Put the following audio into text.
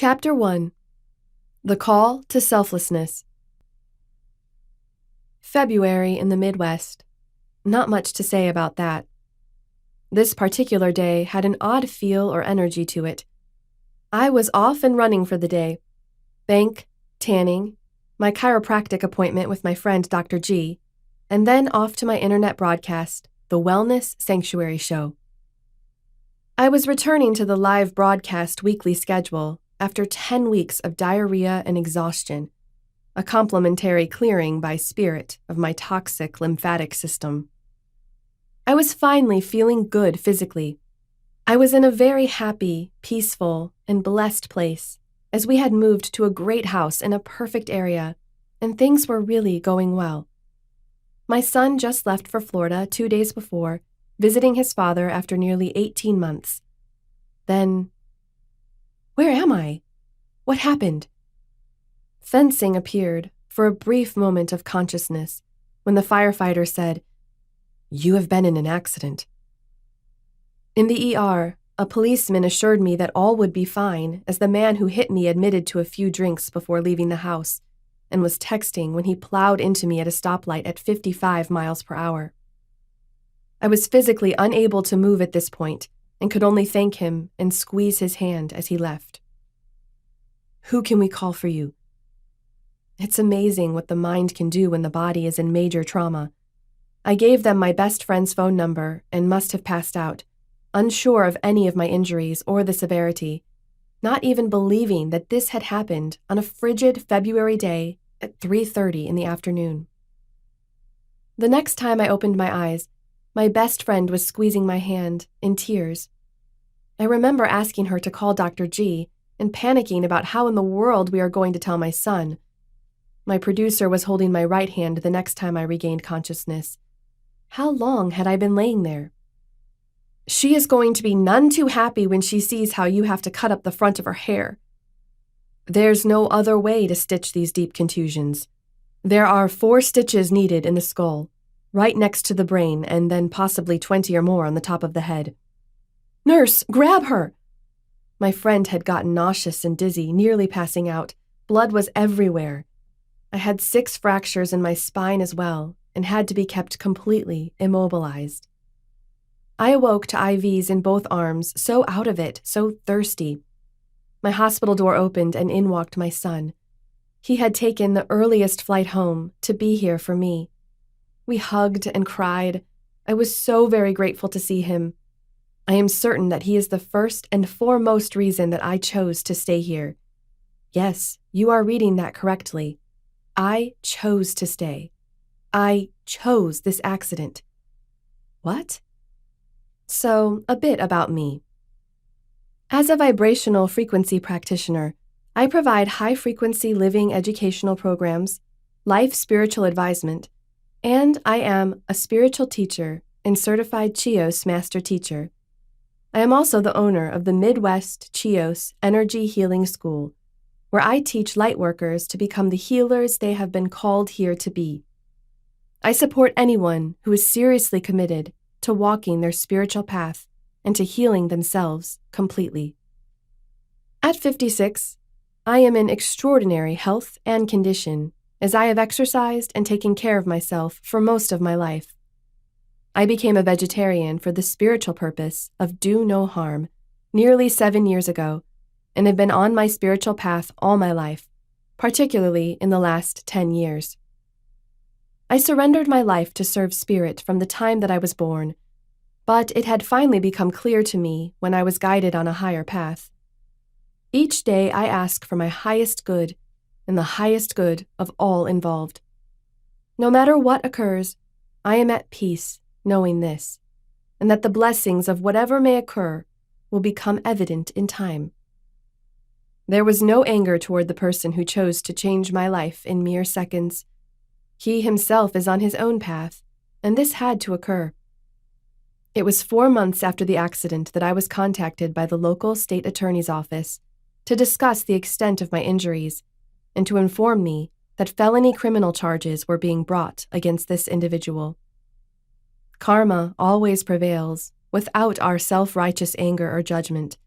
Chapter 1. The Call to Selflessness. February in the Midwest. Not much to say about that. This particular day had an odd feel or energy to it. I was off and running for the day. Bank, tanning, my chiropractic appointment with my friend Dr. G, and then off to my internet broadcast, the Wellness Sanctuary Show. I was returning to the live broadcast weekly schedule after 10 weeks of diarrhea and exhaustion, a complementary clearing by spirit of my toxic lymphatic system. I was finally feeling good physically. I was in a very happy, peaceful, and blessed place, as we had moved to a great house in a perfect area, and things were really going well. My son just left for Florida 2 days before, visiting his father after nearly 18 months. Then, where am I? What happened? Fencing appeared for a brief moment of consciousness when the firefighter said, "You have been in an accident." In the ER, a policeman assured me that all would be fine as the man who hit me admitted to a few drinks before leaving the house and was texting when he plowed into me at a stoplight at 55 miles per hour. I was physically unable to move at this point and could only thank him and squeeze his hand as he left. "Who can we call for you?" It's amazing what the mind can do when the body is in major trauma. I gave them my best friend's phone number and must have passed out, unsure of any of my injuries or the severity, not even believing that this had happened on a frigid February day at 3:30 in the afternoon. The next time I opened my eyes, my best friend was squeezing my hand, in tears. I remember asking her to call Dr. G and panicking about how in the world we are going to tell my son. My producer was holding my right hand the next time I regained consciousness. How long had I been laying there? "She is going to be none too happy when she sees how you have to cut up the front of her hair. There's no other way to stitch these deep contusions. There are 4 stitches needed in the skull, right next to the brain, and then possibly 20 or more on the top of the head. Nurse, grab her!" My friend had gotten nauseous and dizzy, nearly passing out. Blood was everywhere. I had 6 fractures in my spine as well, and had to be kept completely immobilized. I awoke to IVs in both arms, so out of it, so thirsty. My hospital door opened and in walked my son. He had taken the earliest flight home to be here for me. We hugged and cried. I was so very grateful to see him. I am certain that he is the first and foremost reason that I chose to stay here. Yes, you are reading that correctly. I chose to stay. I chose this accident. What? So, a bit about me. As a vibrational frequency practitioner, I provide high-frequency living educational programs, life spiritual advisement, and I am a spiritual teacher and certified Chios master teacher. I am also the owner of the Midwest Chios Energy Healing School, where I teach lightworkers to become the healers they have been called here to be. I support anyone who is seriously committed to walking their spiritual path and to healing themselves completely. At 56, I am in extraordinary health and condition, as I have exercised and taken care of myself for most of my life. I became a vegetarian for the spiritual purpose of do no harm nearly 7 years ago, and have been on my spiritual path all my life, particularly in the last 10 years. I surrendered my life to serve spirit from the time that I was born, but it had finally become clear to me when I was guided on a higher path. Each day I ask for my highest good and the highest good of all involved. No matter what occurs, I am at peace knowing this, and that the blessings of whatever may occur will become evident in time. There was no anger toward the person who chose to change my life in mere seconds. He himself is on his own path, and this had to occur. It was 4 months after the accident that I was contacted by the local state attorney's office to discuss the extent of my injuries and to inform me that felony criminal charges were being brought against this individual. Karma always prevails without our self-righteous anger or judgment,